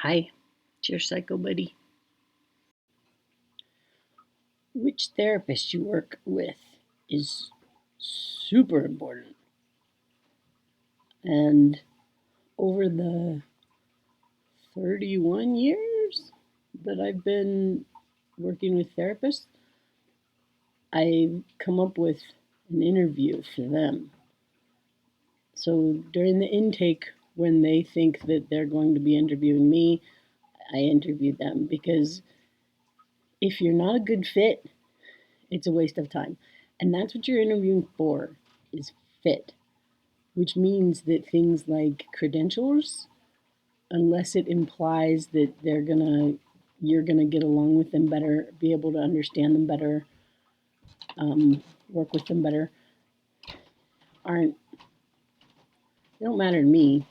Hi, it's your psycho buddy. Which therapist you work with is super important. And over the 31 years that I've been working with therapists, I've come up with an interview for them. So during the intake, when they think that they're going to be interviewing me, I interview them because if you're not a good fit, it's a waste of time. And that's what you're interviewing for is fit, which means that things like credentials, unless it implies that you're gonna get along with them better, be able to understand them better, work with them better, aren't they don't matter to me.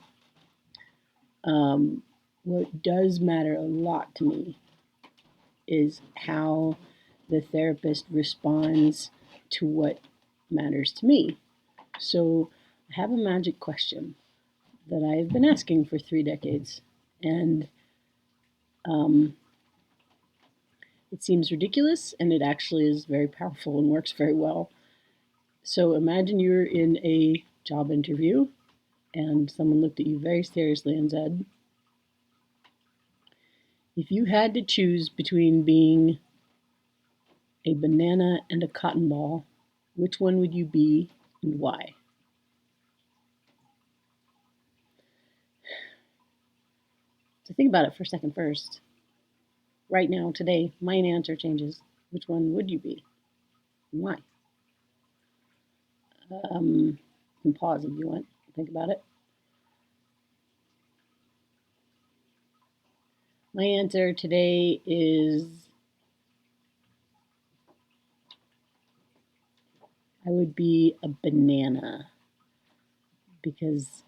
What does matter a lot to me is how the therapist responds to what matters to me. So I have a magic question that I've been asking for 3 decades, and um, it seems ridiculous, and it actually is very powerful and works very well. So imagine you're in a job interview, and someone looked at you very seriously and said, if you had to choose between being a banana and a cotton ball, which one would you be and why? So think about it for a second first. Right now, today, my answer changes. Which one would you be and why? You can pause if you want. Think about it. My answer today is I would be a banana because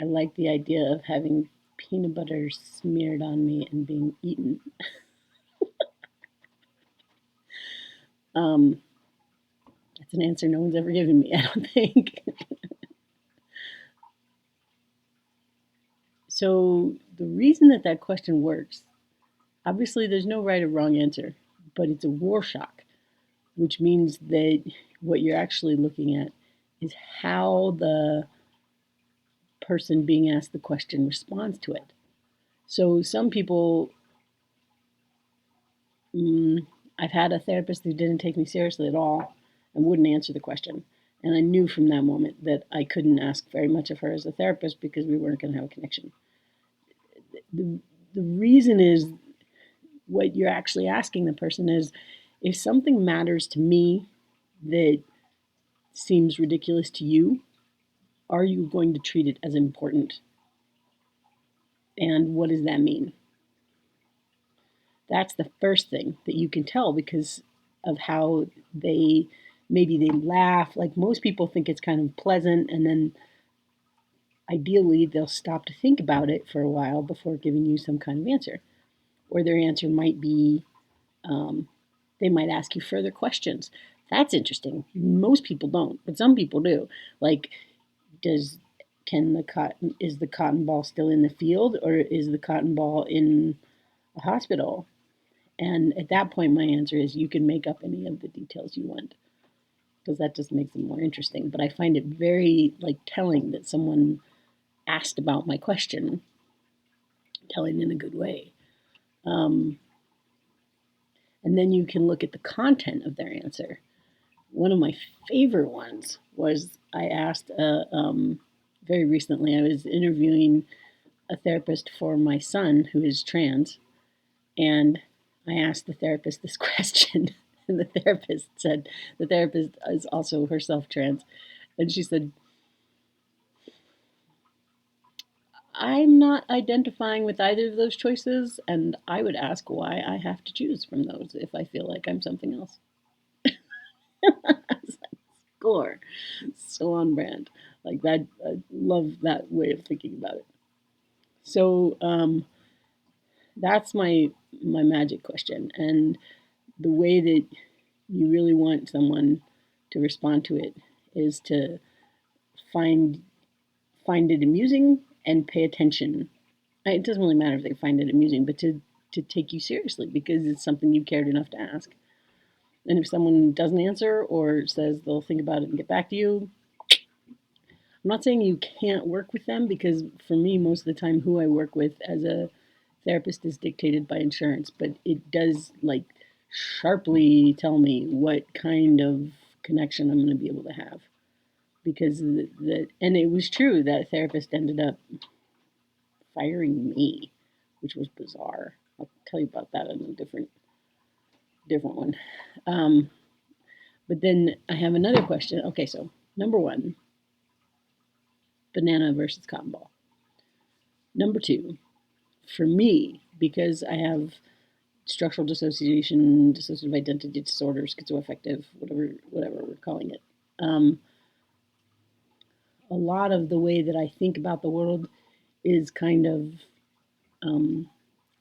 I like the idea of having peanut butter smeared on me and being eaten. Um, that's an answer no one's ever given me, I don't think. So, the reason that that question works, obviously, there's no right or wrong answer, but it's a Rorschach, which means that what you're actually looking at is how the person being asked the question responds to it. So, some people, I've had a therapist who didn't take me seriously at all and wouldn't answer the question. And I knew from that moment that I couldn't ask very much of her as a therapist because we weren't going to have a connection. The, the reason is what you're actually asking the person is if something matters to me that seems ridiculous to you, are you going to treat it as important? And what does that mean? That's the first thing that you can tell because of how they laugh. Like most people think it's kind of pleasant, and then ideally they'll stop to think about it for a while before giving you some kind of answer. Or their answer might be they might ask you further questions. That's interesting. Most people don't, but some people do. Like, does is the cotton ball still in the field or is the cotton ball in a hospital? And at that point, my answer is you can make up any of the details you want because that just makes it more interesting. But I find it very like telling that someone asked about my question, telling in a good way. Um, and then you can look at the content of their answer. One of my favorite ones was I asked very recently, I was interviewing a therapist for my son who is trans, and I asked the therapist this question. And the therapist is also herself trans. And she said, I'm not identifying with either of those choices, and I would ask why I have to choose from those if I feel like I'm something else. Score. So on brand. Like that, I love that way of thinking about it. So that's my magic question, and the way that you really want someone to respond to it is to find find it amusing and pay attention It doesn't really matter if they find it amusing, but to take you seriously because it's something you cared enough to ask. And if someone doesn't answer or says they'll think about it and get back to you, I'm not saying you can't work with them because for me, most of the time, who I work with as a therapist is dictated by insurance, but it does like sharply tell me what kind of connection I'm going to be able to have. Because and it was true that therapist ended up firing me, which was bizarre. I'll tell you about that in a different one. Um, but then I have another question. Okay, so number one, banana versus cotton ball. Number two, for me, because I have structural dissociation, dissociative identity disorder, schizoaffective, whatever we're calling it. A lot of the way that I think about the world is kind of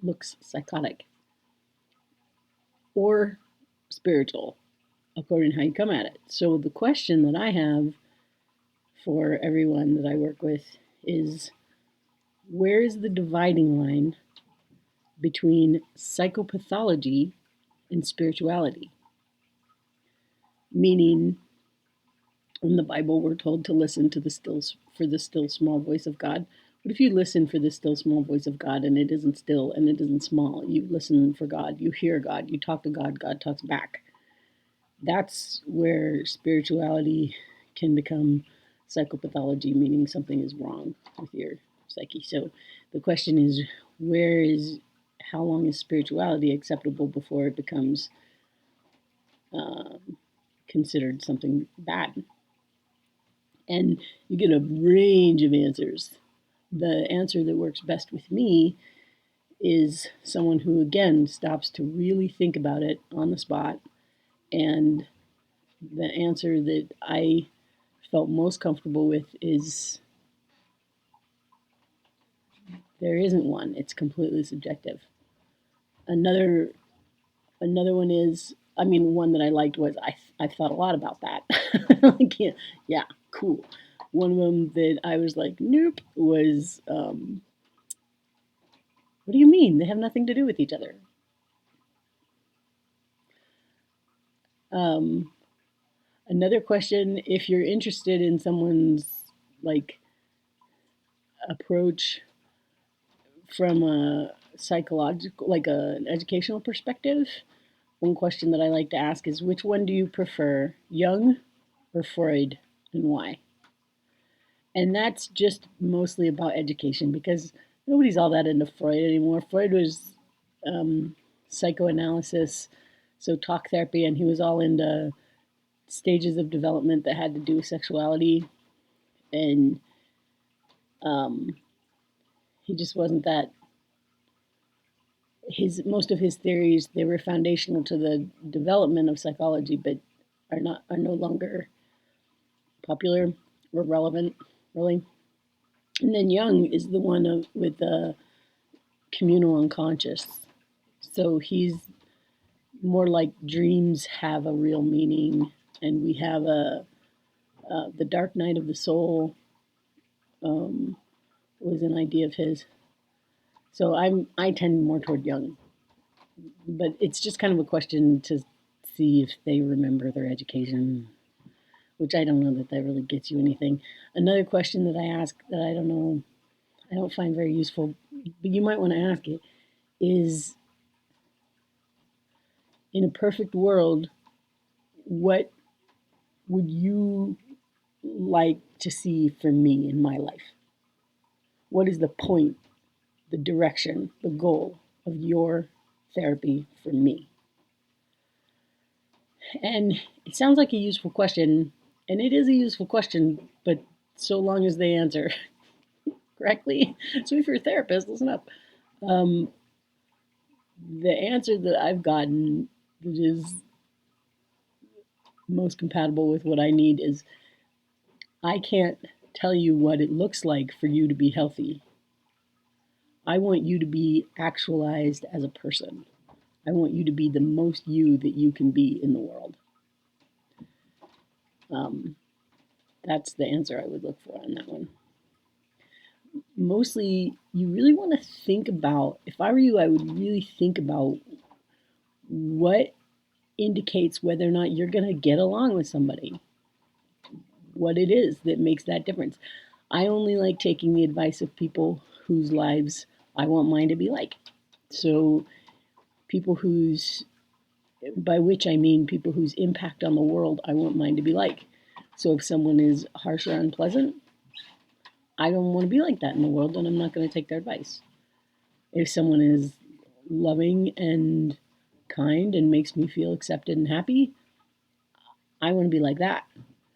looks psychotic or spiritual, according to how you come at it. So the question that I have for everyone that I work with is where is the dividing line between psychopathology and spirituality? Meaning, in the Bible, we're told to listen to the still small voice of God. What if you listen for the still small voice of God and it isn't still and it isn't small? You listen for God, you hear God, you talk to God, God talks back. That's where spirituality can become psychopathology, meaning something is wrong with your psyche. So the question is, how long is spirituality acceptable before it becomes considered something bad? And you get a range of answers. The answer that works best with me is someone who, again, stops to really think about it on the spot. And the answer that I felt most comfortable with is there isn't one. It's completely subjective. Another another one is, I mean, one that I liked was I thought a lot about that. Like, yeah, cool. One of them that I was like, nope, was what do you mean? They have nothing to do with each other. Um, Another question, if you're interested in someone's like approach from a psychological, like an educational perspective, one question that I like to ask is which one do you prefer, Jung or Freud, and why? And that's just mostly about education because nobody's all that into Freud anymore. Freud was psychoanalysis, so talk therapy, and he was all into stages of development that had to do with sexuality, and um, he just wasn't that. His most of his theories they were foundational to the development of psychology, but are no longer popular or relevant, really. And then Jung is the one with the communal unconscious. So he's more like dreams have a real meaning, and we have the dark night of the soul um, was an idea of his. So I tend more toward Jung, but it's just kind of a question to see if they remember their education, which I don't know that that really gets you anything. Another question that I ask that I don't know, I don't find very useful, but you might want to ask it is in a perfect world, what would you like to see from me in my life? What is the point, the direction, the goal of your therapy for me? And it sounds like a useful question, and it is a useful question, but so long as they answer correctly. So if you're a therapist, listen up. Um, the answer that I've gotten that is most compatible with what I need is I can't tell you what it looks like for you to be healthy. I want you to be actualized as a person. I want you to be the most you that you can be in the world. Um, that's the answer I would look for on that one. Mostly you really want to think about, if I were you, I would really think about what indicates whether or not you're going to get along with somebody, what it is that makes that difference. I only like taking the advice of people whose lives I want mine to be like. So, people whose, by which I mean people whose impact on the world I want mine to be like. So, if someone is harsh or unpleasant, I don't want to be like that in the world, and I'm not going to take their advice. If someone is loving and kind and makes me feel accepted and happy, I want to be like that,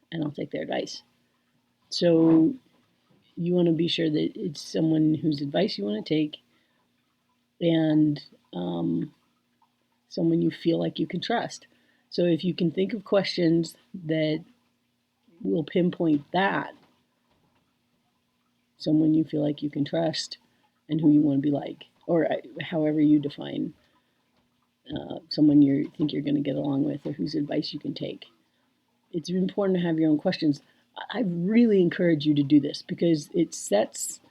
and I'll take their advice. So you want to be sure that it's someone whose advice you want to take, and someone you feel like you can trust. So if you can think of questions that will pinpoint that, someone you feel like you can trust and who you want to be like, or however you define someone you think you're going to get along with or whose advice you can take. It's important to have your own questions. I really encourage you to do this because it sets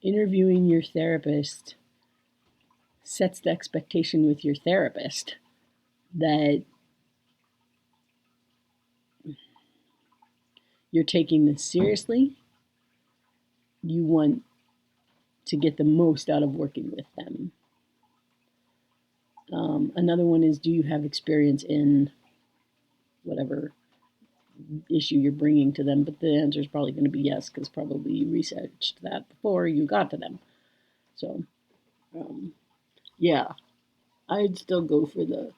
interviewing your therapist, sets the expectation with your therapist that you're taking this seriously. You want to get the most out of working with them. Another one is, do you have experience in whatever issue you're bringing to them? But the answer is probably going to be yes, because probably you researched that before you got to them. So, yeah, I'd still go for the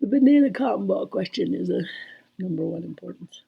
banana cotton ball question is a number one importance.